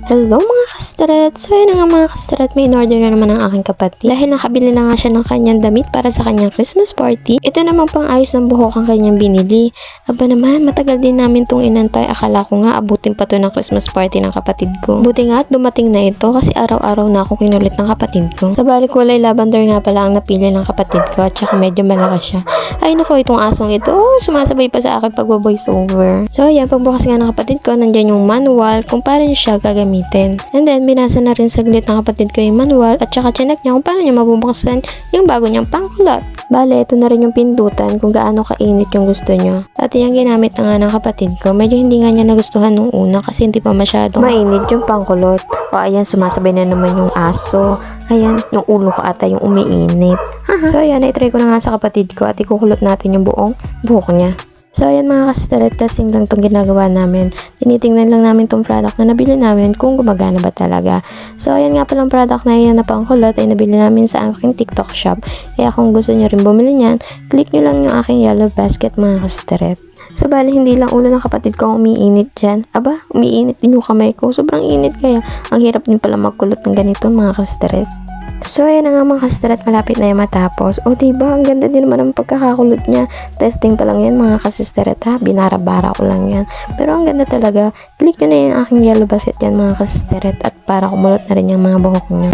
Hello mga kastaret! So yun na nga mga kastaret, may in-order na naman ang aking kapatid. Dahil nakabili na nga siya ng kanyang damit para sa kanyang Christmas party, ito naman pang ayos ng buhok ang kanyang binili. Aba naman, matagal din namin tong inantay. Akala ko nga abutin pa to ng Christmas party ng kapatid ko. Buti nga at dumating na ito kasi araw-araw na ako kinulit ng kapatid ko. Sa balik kulay lavender nga pala ang napili ng kapatid ko at saka medyo malaki siya. Ay naku, itong asong ito, sumasabay pa sa akin pag-voice over. So ayan, pagbukas nga ng kapatid ko, nandyan yung manual kung paano siya gagamitin. And then, binasa na rin saglit ng kapatid ko yung manual at saka chinek niya kung paano niya mabubuksan yung bago niyang pangkulot. Bale, ito na rin yung pindutan kung gaano kainit yung gusto niya. At yung ginamit na nga ng kapatid ko, medyo hindi nga niya nagustuhan nung una kasi hindi pa masyadong mainit yung pangkulot. O ayan, sumasabay na naman yung aso. Ayan, yung ulo ko ata yung umiinit. So ayan, na-try ko na nga sa kapatid ko at ikukulot natin yung buong buhok niya. So ayan mga kastaret, testing lang itong ginagawa namin. Tinitingnan lang namin itong product na nabili namin kung gumagana ba talaga. So ayan nga palang product na yan na pangkulot ay nabili namin sa aking TikTok shop. Kaya kung gusto nyo rin bumili niyan, click nyo lang yung aking yellow basket mga kastaret. So bali hindi lang ulo ng kapatid ko ang umiinit dyan. Aba, umiinit din yung kamay ko. Sobrang init kaya ang hirap din pala magkulot ng ganito mga kastaret. So ayan na nga mga kastaret, malapit na yung matapos. O diba, ang ganda din naman ang pagkakakulot niya. Testing pa lang yan mga kastaret ha, binara-bara ko lang yan. Pero ang ganda talaga. Click nyo na yung aking yellow basket yan mga kastaret at para kumulot na rin yung mga buhok niya.